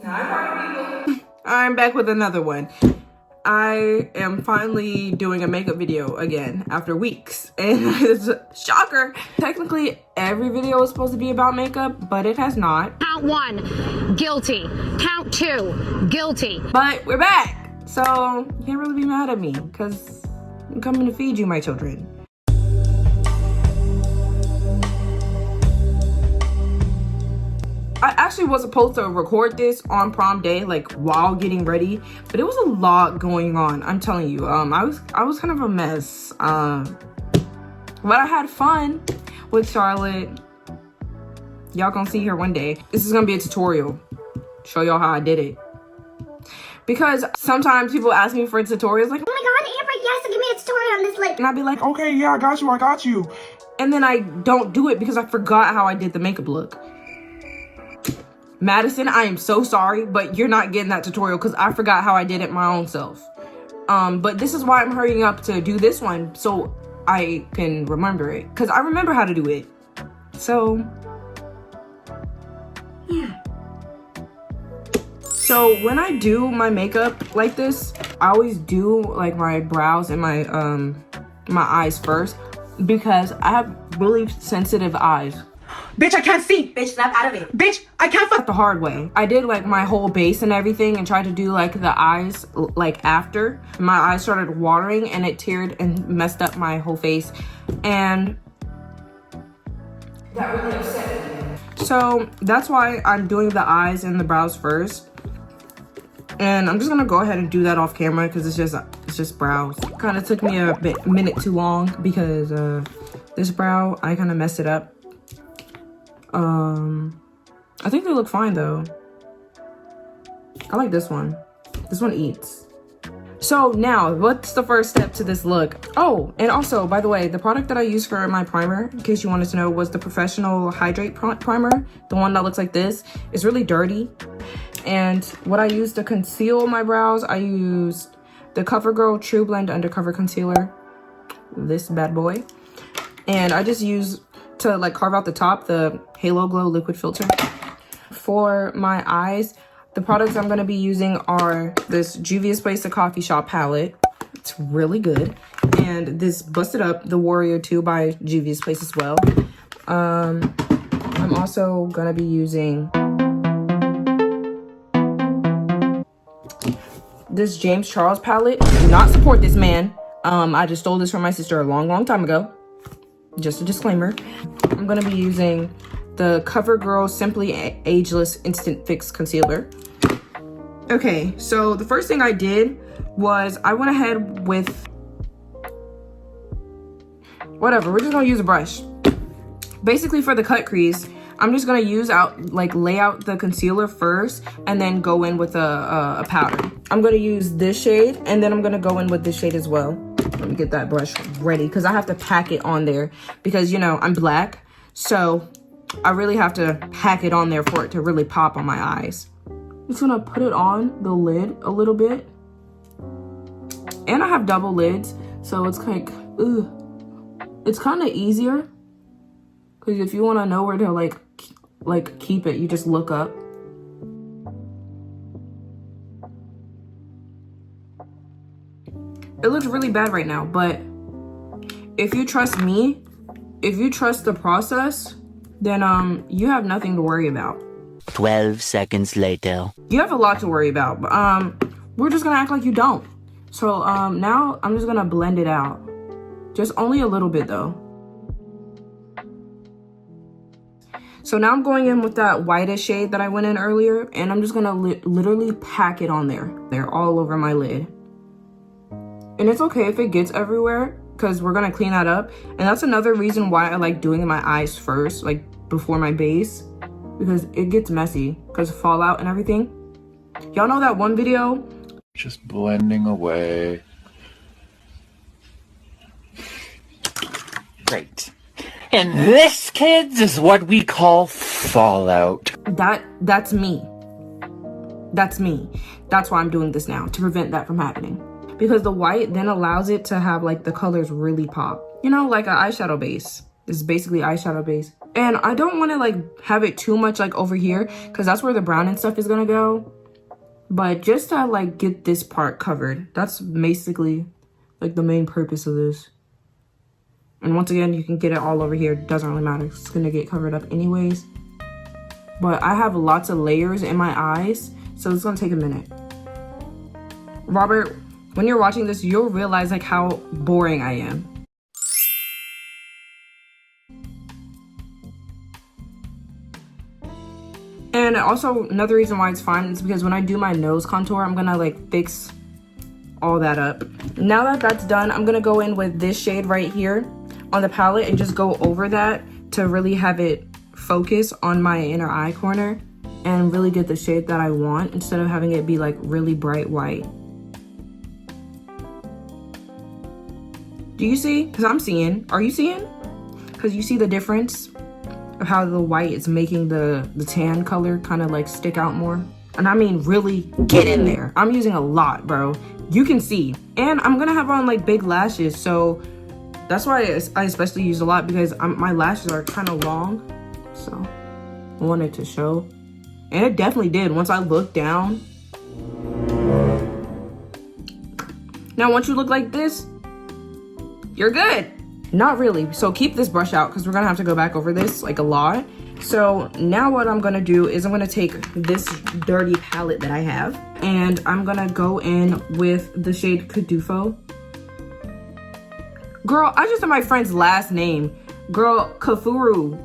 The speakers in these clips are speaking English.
I'm back with another one. I am finally doing a makeup video again after weeks, and it's a shocker. Technically, every video is supposed to be about makeup, but it has not. Count 1, guilty. Count 2, guilty. But we're back, so you can't really be mad at me, because I'm coming to feed you, my children. I actually was supposed to record this on prom day, like while getting ready, but it was a lot going on. I'm telling you, I was kind of a mess. But I had fun with Charlotte. Y'all gonna see her one day. This is gonna be a tutorial. Show y'all how I did it. Because sometimes people ask me for tutorials, like, oh my God, Amber, yes, give me a tutorial on this lip. And I'd be like, okay, yeah, I got you. And then I don't do it because I forgot how I did the makeup look. Madison, I am so sorry, but you're not getting that tutorial because I forgot how I did it my own self. But this is why I'm hurrying up to do this one so I can remember it, because I remember how to do it. So, yeah. So when I do my makeup like this, I always do like my brows and my my eyes first because I have really sensitive eyes. Bitch, I can't see. Bitch, snap out of it. Bitch, I can't fuck the hard way. I did like my whole base and everything and tried to do like the eyes like after. My eyes started watering and it teared and messed up my whole face. And that really upset me. So that's why I'm doing the eyes and the brows first. And I'm just gonna go ahead and do that off camera because it's just brows. Kind of took me a minute too long because this brow, I kind of messed it up. I think they look fine though. I like this one. This one eats. So now, what's the first step to this look? Oh, and also, by the way, the product that I used for my primer, in case you wanted to know, was the Professional Hydrate Primer. The one that looks like this. It's really dirty. And what I used to conceal my brows, I used the CoverGirl True Blend Undercover Concealer. This bad boy. And I just used to like carve out the top, the Halo Glow liquid filter. For my eyes, the products I'm going to be using are this Juvia's Place, the Coffee Shop palette. It's really good. And this Busted Up, the Warrior 2 by Juvia's Place as well. I'm also going to be using this James Charles palette. Do not support this man. I just stole this from my sister a long time ago. Just a disclaimer. I'm going to be using the CoverGirl Simply Ageless Instant Fix Concealer. Okay, so the first thing I did was I went ahead with... whatever, we're just going to use a brush. Basically for the cut crease, I'm just going to lay out the concealer first and then go in with a powder. I'm going to use this shade and then I'm going to go in with this shade as well. Let me get that brush ready because I have to pack it on there because, you know, I'm black. So I really have to pack it on there for it to really pop on my eyes. I'm just going to put it on the lid a little bit. And I have double lids. So it's like, it's kind of easier. Because if you want to know where to like keep it, you just look up. It looks really bad right now, but if you trust me, if you trust the process, then you have nothing to worry about. 12 seconds later. You have a lot to worry about, but we're just gonna act like you don't. So now I'm just gonna blend it out. Just only a little bit though. So now I'm going in with that whitest shade that I went in earlier, and I'm just gonna literally pack it on there. They're all over my lid. And it's okay if it gets everywhere because we're gonna clean that up. And that's another reason why I like doing my eyes first, like before my base, because it gets messy because fallout and everything. Y'all know that one video? Just blending away. Great. And this, kids, is what we call fallout. That's me. That's me. That's why I'm doing this now, to prevent that from happening. Because the white then allows it to have like the colors really pop. You know, like an eyeshadow base. This is basically eyeshadow base. And I don't want to like have it too much like over here because that's where the brown and stuff is gonna go. But just to like get this part covered, that's basically like the main purpose of this. And once again, you can get it all over here. It doesn't really matter. It's gonna get covered up anyways. But I have lots of layers in my eyes, so it's gonna take a minute. Robert, when you're watching this, you'll realize like how boring I am. And also another reason why it's fine is because when I do my nose contour, I'm gonna like fix all that up. Now that that's done, I'm gonna go in with this shade right here on the palette and just go over that to really have it focus on my inner eye corner and really get the shade that I want instead of having it be like really bright white. Do you see? Because I'm seeing. Are you seeing? Because you see the difference of how the white is making the tan color kind of like stick out more. And I mean really get in there. I'm using a lot, bro. You can see. And I'm gonna have on like big lashes, so that's why I especially use a lot, because my lashes are kind of long. So I wanted to show. And it definitely did once I looked down. Now once you look like this, you're good. Not really. So keep this brush out because we're gonna have to go back over this like a lot. So now what I'm gonna do is I'm gonna take this dirty palette that I have and I'm gonna go in with the shade Kadufo. Girl, I just said my friend's last name. Girl, Kafuru.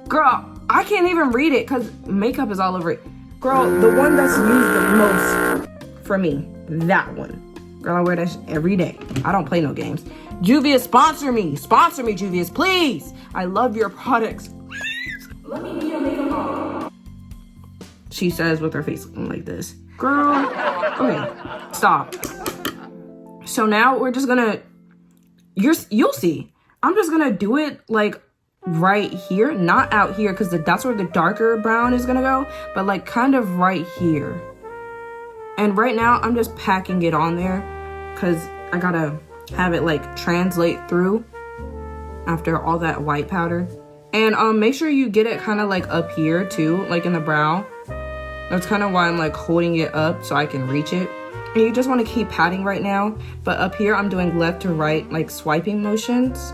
Girl, I can't even read it because makeup is all over it. Girl, the one that's used the most for me, that one. Girl, I wear that every day. I don't play no games. Juvia's, sponsor me, Juvia's, please. I love your products. Let me be your makeup artist. She says with her face looking like this. Girl, okay, stop. So now we're just gonna, you'll see. I'm just gonna do it like right here, not out here, because that's where the darker brown is gonna go, but like kind of right here. And right now I'm just packing it on there because I gotta have it like translate through after all that white powder. And make sure you get it kind of like up here too, like in the brow. That's kind of why I'm like holding it up so I can reach it. And you just want to keep patting right now, but up here I'm doing left to right like swiping motions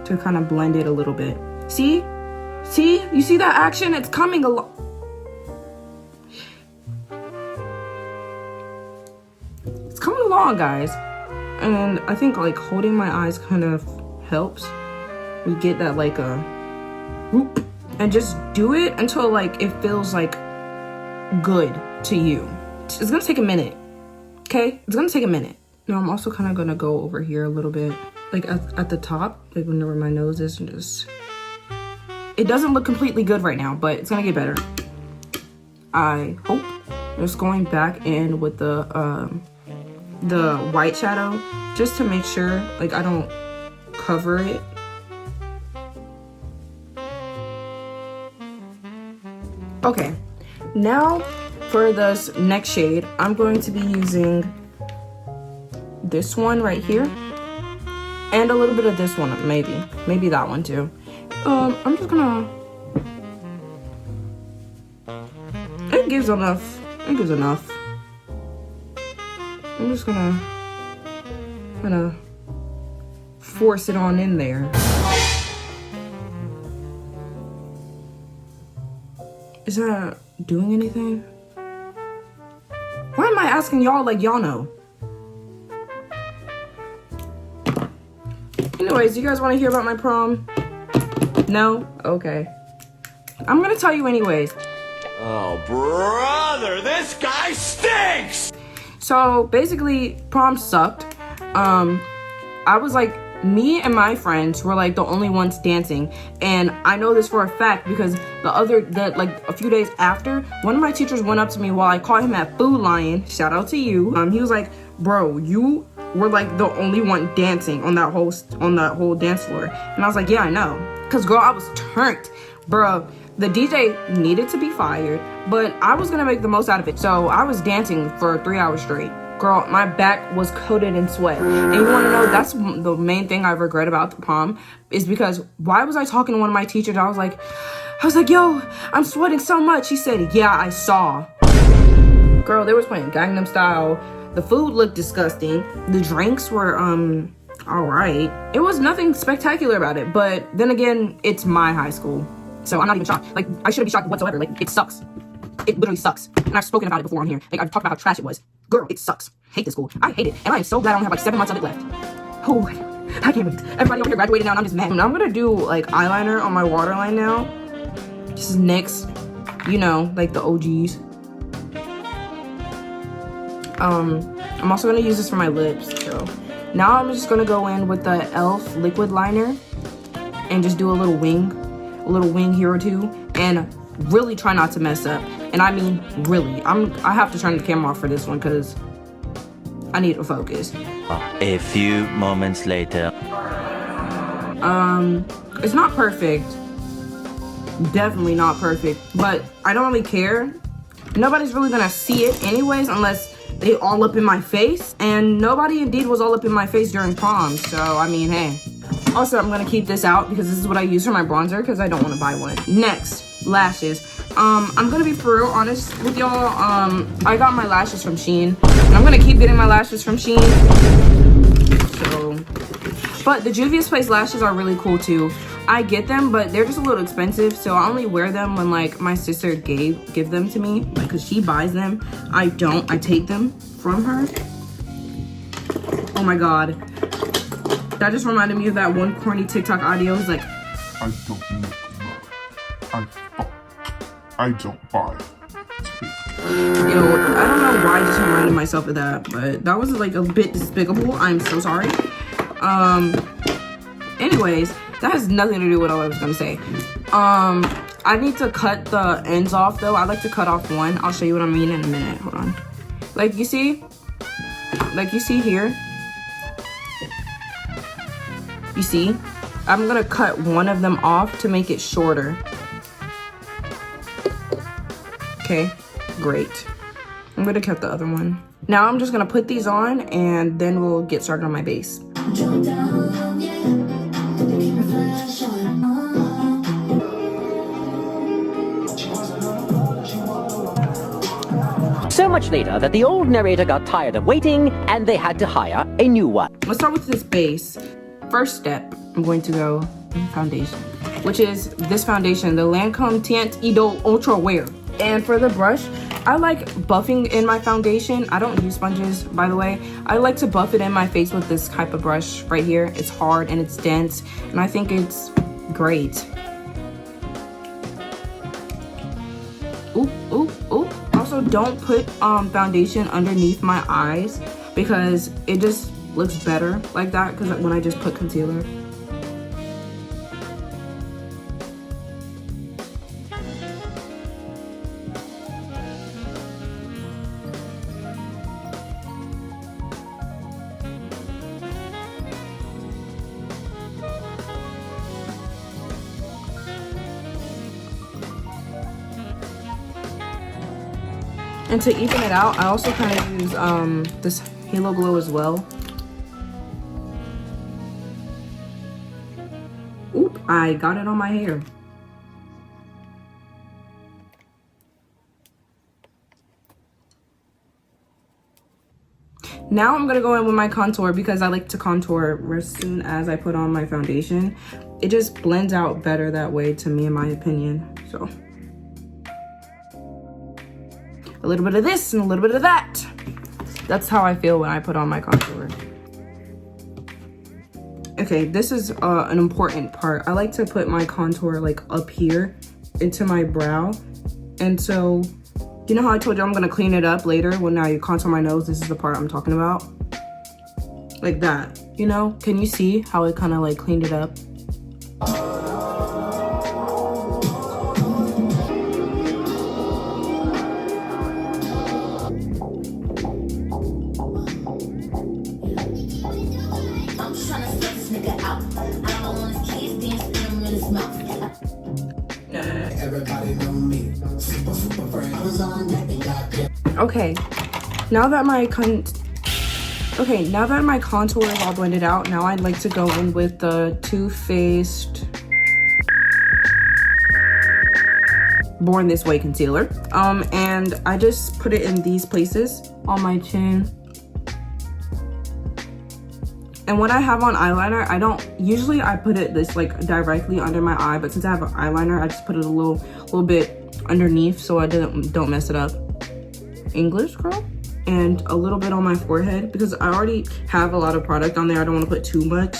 to kind of blend it a little bit. See you see that action? It's coming along. It's coming along, guys. And I think like holding my eyes kind of helps. We get that like a whoop, and just do it until like it feels like good to you. It's gonna take a minute, okay? It's gonna take a minute. Now I'm also kind of gonna go over here a little bit, like at the top, like where my nose is, and just, it doesn't look completely good right now, but it's gonna get better, I hope. Just going back in with the white shadow just to make sure like I don't cover it. Okay, now for this next shade, I'm going to be using this one right here and a little bit of this one, maybe that one too. I'm just gonna, it gives enough. I'm just gonna kind of force it on in there. Is that doing anything? Why am I asking y'all like y'all know? Anyways, you guys want to hear about my prom? No? Okay. I'm gonna tell you anyways. Oh, brother, this guy stinks! So basically, prom sucked. I was like, me and my friends were like the only ones dancing, and I know this for a fact because like a few days after, one of my teachers went up to me while I caught him at Food Lion. Shout out to you. He was like, "Bro, you were like the only one dancing on that whole dance floor," and I was like, "Yeah, I know." Cause girl, I was turned, bro. The DJ needed to be fired, but I was gonna make the most out of it. So I was dancing for 3 hours straight. Girl, my back was coated in sweat. And you want to know, that's the main thing I regret about the prom, is because why was I talking to one of my teachers? I was like, yo, I'm sweating so much. He said, yeah, I saw. Girl, they was playing Gangnam Style. The food looked disgusting. The drinks were, all right. It was nothing spectacular about it. But then again, it's my high school. So I'm not even shocked. Like, I shouldn't be shocked whatsoever. Like, it sucks. It literally sucks. And I've spoken about it before on here. Like, I've talked about how trash it was. Girl, it sucks. Hate this school. I hate it. And I am so glad I only have like 7 months of it left. Oh, I can't wait. Everybody over here graduated now and I'm just mad. I'm gonna do like eyeliner on my waterline now. This is NYX. You know, like the OGs. I'm also gonna use this for my lips. So now I'm just gonna go in with the e.l.f. liquid liner and just do a little wing here or two, and really try not to mess up. And I mean really, I have to turn the camera off for this one because I need to focus. A few moments later. It's not perfect, definitely not perfect, but I don't really care. Nobody's really gonna see it anyways unless they all up in my face, and nobody indeed was all up in my face during prom, so I mean, hey. Also, I'm gonna keep this out because this is what I use for my bronzer because I don't want to buy one. Next, lashes. I'm gonna be for real honest with y'all. I got my lashes from Shein, and I'm gonna keep getting my lashes from Shein. So, but the Juvia's Place lashes are really cool too. I get them, but they're just a little expensive, so I only wear them when like my sister give them to me, like, cause she buys them. I don't. I take them from her. Oh my god, that just reminded me of that one corny TikTok audio. It's like, I don't need I don't buy. Yo, I don't know why I just reminded myself of that, but that was like a bit despicable. I'm so sorry. Anyways, that has nothing to do with what I was gonna say. I need to cut the ends off though. I like to cut off one. I'll show you what I mean in a minute. Hold on. Like you see here. You see? I'm gonna cut one of them off to make it shorter. Okay, great. I'm gonna cut the other one. Now I'm just gonna put these on and then we'll get started on my base. So much later that the old narrator got tired of waiting and they had to hire a new one. Let's start with this base. First step, I'm going to go foundation, which is this foundation, the Lancome Teint Idol Ultra Wear. And for the brush, I like buffing in my foundation. I don't use sponges, by the way. I like to buff it in my face with this type of brush right here. It's hard and it's dense, and I think it's great. Oop, oop, oop. Also, don't put foundation underneath my eyes because it just looks better like that because when I just put concealer. And to even it out, I also kind of use this Halo Glow as well. Oop, I got it on my hair. Now I'm gonna go in with my contour because I like to contour as soon as I put on my foundation. It just blends out better that way to me, in my opinion. So a little bit of this and a little bit of that. That's how I feel when I put on my contour. Okay, this is an important part. I like to put my contour like up here into my brow. And so, you know how I told you I'm gonna clean it up later when I contour my nose? This is the part I'm talking about. Like that, you know? Can you see how it kind of like cleaned it up? Okay, now that my Okay, now that my contour is all blended out, now I'd like to go in with the Too Faced Born This Way concealer. And I just put it in these places on my chin. And when I have on eyeliner, I put it this like directly under my eye, but since I have an eyeliner, I just put it a little bit underneath so I don't mess it up. English girl. And a little bit on my forehead because I already have a lot of product on there. I don't want to put too much.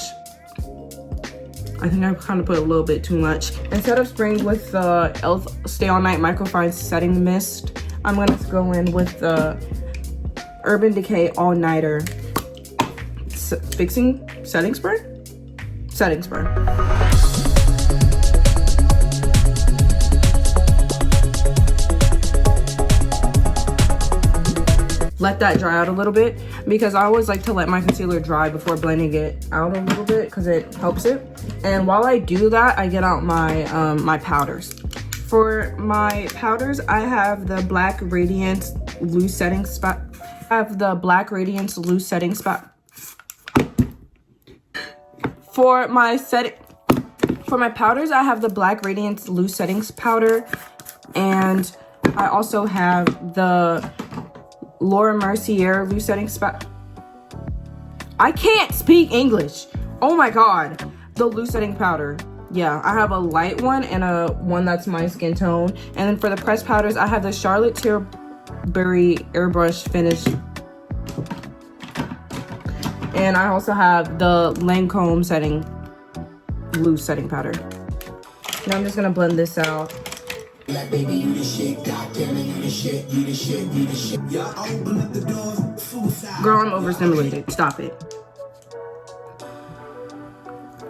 I think I kind of put a little bit too much. Instead of spraying with the e.l.f. Stay All Night Microfine Setting Mist, I'm going to go in with the Urban Decay All Nighter Fixing Setting Spray? Setting Spray. Let that dry out a little bit because I always like to let my concealer dry before blending it out a little bit because it helps it. And while I do that, I get out my my powders. For my powders, I have the Black Radiance Loose Setting Spot. I have the Black Radiance Loose Setting Spot. For my powders, I have the Black Radiance Loose Settings powder, and I also have the Laura Mercier Loose Setting Spot. I can't speak English. Oh my god. The loose setting powder. Yeah, I have a light one and a one that's my skin tone. And then for the pressed powders, I have the Charlotte Tilbury Airbrush Finish. And I also have the Lancome Setting Loose Setting Powder. Now I'm just gonna blend this out. Like, baby, you the shit, goddamn it, you the shit, you the shit, you the shit. Yeah, open up the door, suicide. Girl, I'm overstimulated. Stop it.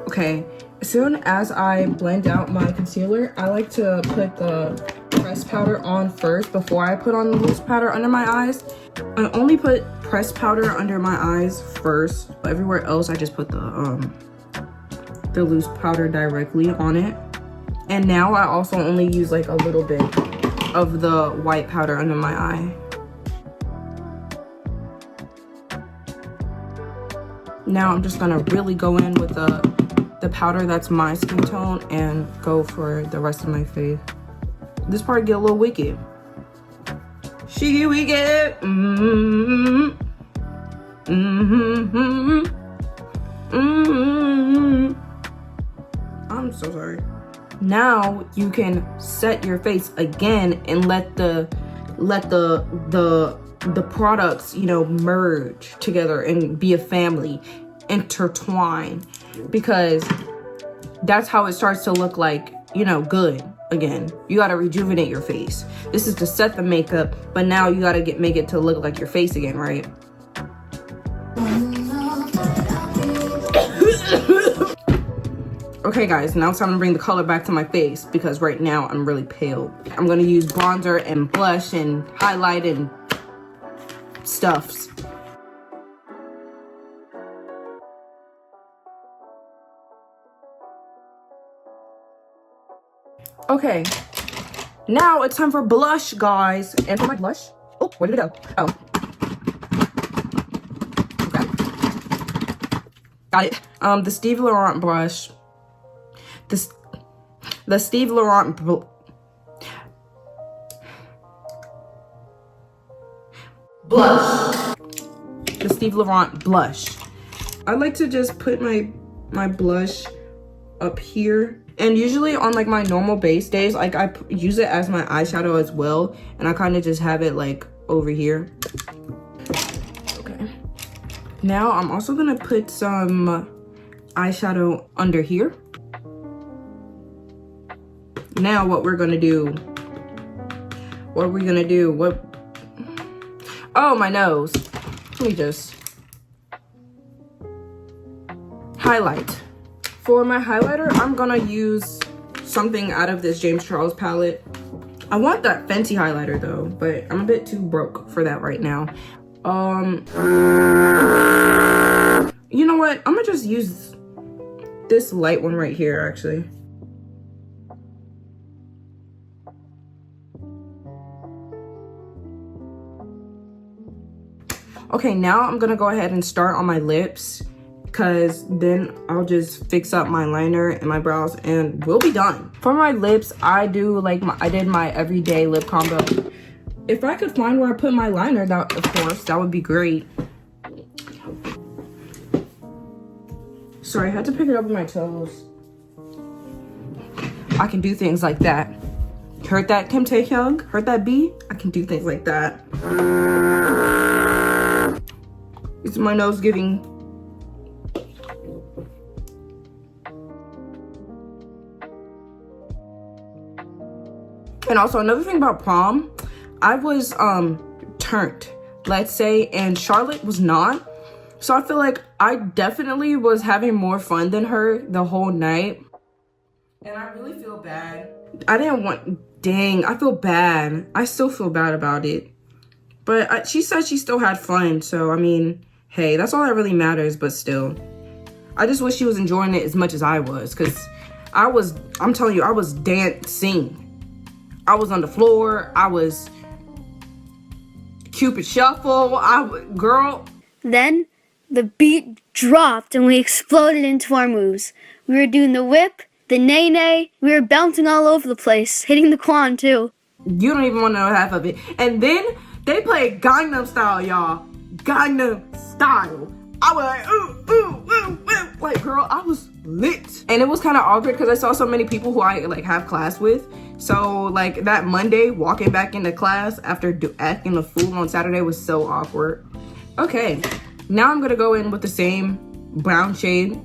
Okay, as soon as I blend out my concealer, I like to put the pressed powder on first before I put on the loose powder under my eyes. I only put pressed powder under my eyes first, but everywhere else I just put the loose powder directly on it. And now I also only use like a little bit of the white powder under my eye. Now I'm just gonna really go in with the powder that's my skin tone and go for the rest of my face. This part get a little wicked. She wicked. I'm so sorry. Now you can set your face again and let the products, you know, merge together and be a family, intertwine, because that's how it starts to look like, you know, good again. You got to rejuvenate your face. This is to set the makeup, but now you got to make it to look like your face again, right? Okay guys, now it's time to bring the color back to my face because right now I'm really pale. I'm gonna use bronzer and blush and highlight and stuffs. Okay, now it's time for blush, guys. And for my blush, oh, where did it go? Oh. Okay. Got it. The Steve Laurent brush. The Steve Laurent blush. The Steve Laurent blush. I like to just put my blush up here. And usually on like my normal base days, like I use it as my eyeshadow as well. And I kind of just have it like over here. Okay. Now I'm also gonna put some eyeshadow under here. Now what we're gonna do, oh, my nose. Let me just highlight. For my highlighter, I'm gonna use something out of this James Charles palette. I want that Fenty highlighter though, but I'm a bit too broke for that right now. You know what? I'm gonna just use this light one right here, actually. Okay, now I'm gonna go ahead and start on my lips, because then I'll just fix up my liner and my brows and we'll be done. For my lips, I do like I did my everyday lip combo. If I could find where I put my liner, that of course, that would be great. Sorry, I had to pick it up with my toes. I can do things like that. Heard that, Kim Taehyung? Heard that, B? I can do things like that. Is my nose giving? And also another thing about prom, I was turned, let's say, and Charlotte was not. So I feel like I definitely was having more fun than her the whole night. And I really feel bad. I didn't want, dang, I feel bad. I still feel bad about it. But she said she still had fun. So, I mean, hey, that's all that really matters, but still. I just wish she was enjoying it as much as I was. Because I'm telling you, I was dancing. I was on the floor. I was Cupid Shuffle. Girl. Then the beat dropped and we exploded into our moves. We were doing the whip, the nay-nay. We were bouncing all over the place, hitting the quan too. You don't even want to know half of it. And then they played Gangnam Style, y'all. Gangnam Style. I was like, ooh, ooh, ooh, ooh. Like, girl, I was lit. And it was kind of awkward because I saw so many people who I like have class with. So like that Monday, walking back into class after acting a fool on Saturday was so awkward. Okay, now I'm gonna go in with the same brown shade.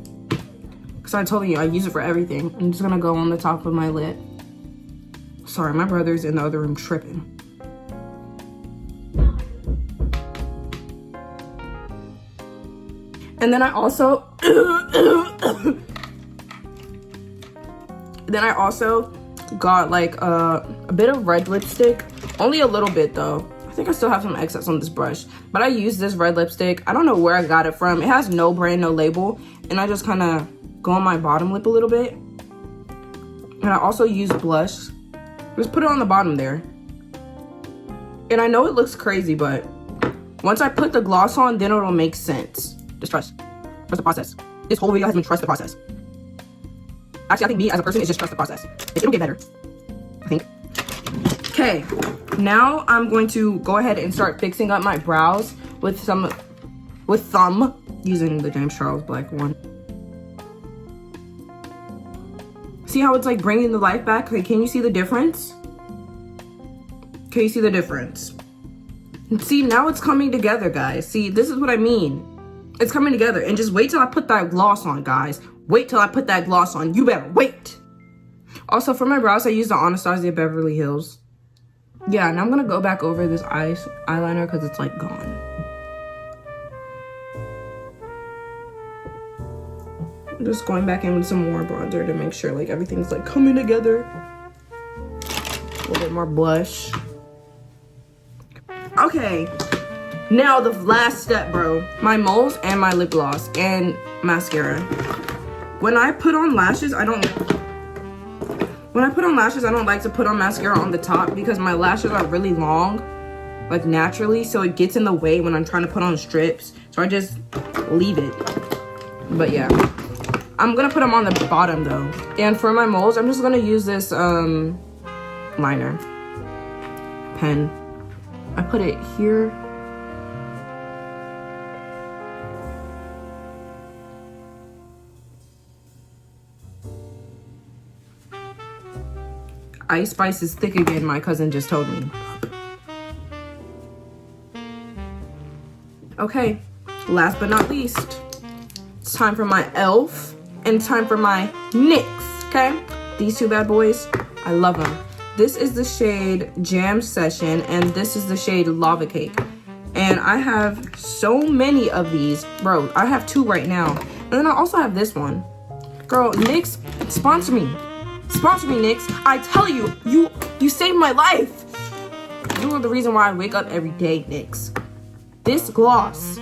Because I told you I use it for everything. I'm just gonna go on the top of my lid. Sorry, my brother's in the other room tripping. And then I also got like a bit of red lipstick. Only a little bit though. I think I still have some excess on this brush. But I use this red lipstick. I don't know where I got it from. It has no brand, no label. And I just kind of go on my bottom lip a little bit. And I also use blush. Just put it on the bottom there. And I know it looks crazy, but once I put the gloss on, then it'll make sense. Just trust the process. This whole video has been trust the process. Actually, I think me as a person is just trust the process. It'll get better, I think. Okay, now I'm going to go ahead and start fixing up my brows with thumb, using the James Charles Black one. See how it's like bringing the life back? Like, can you see the difference? Can you see the difference? See, now it's coming together, guys. See, this is what I mean. It's coming together. And just wait till I put that gloss on, guys. Wait till I put that gloss on. You better wait. Also, for my brows, I use the Anastasia Beverly Hills. Yeah, and I'm going to go back over this eyeliner because it's, like, gone. I'm just going back in with some more bronzer to make sure, like, everything's, like, coming together. A little bit more blush. Okay. Now the last step, bro. My moles and my lip gloss and mascara. When I put on lashes, I don't like to put on mascara on the top because my lashes are really long, like naturally, so it gets in the way when I'm trying to put on strips. So I just leave it. But yeah, I'm gonna put them on the bottom though. And for my moles, I'm just gonna use this liner pen. I put it here. Ice Spice is thick again, my cousin just told me. Okay, last but not least, it's time for my e.l.f. and time for my NYX, okay? These two bad boys, I love them. This is the shade Jam Session, and this is the shade Lava Cake. And I have so many of these. Bro, I have 2 right now. And then I also have this one. Girl, NYX, sponsor me. Sponsor me, NYX. I tell you, you saved my life. You are the reason why I wake up every day, NYX. This gloss,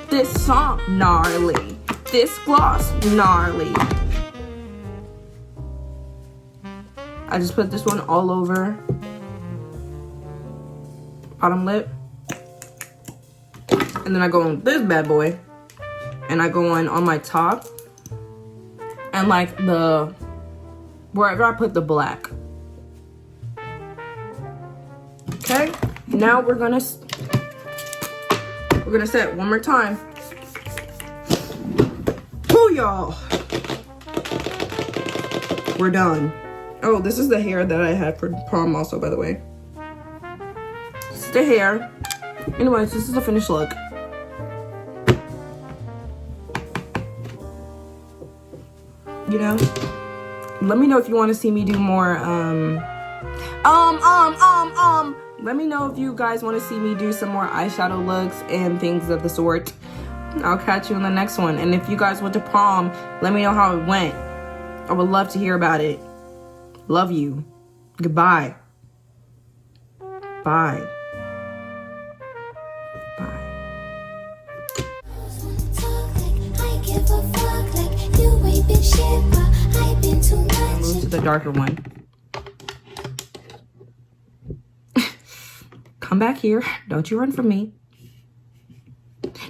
this song, gnarly. This gloss, gnarly. I just put this one all over bottom lip. And then I go on this bad boy. And I go on my top. And like wherever I put the black. Okay, now we're gonna set one more time. Oh, y'all, we're done. Oh, this is the hair that I had for prom also, by the way. This is the hair. Anyways, this is the finished look. You know, let me know if you want to see me do more, let me know if you guys want to see me do some more eyeshadow looks and things of the sort. I'll catch you in the next one. And if you guys went to prom, let me know how it went. I would love to hear about it. Love you. Goodbye. Bye. Move to the darker one. Come back here. Don't you run from me.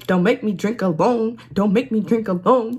Don't make me drink alone. Don't make me drink alone.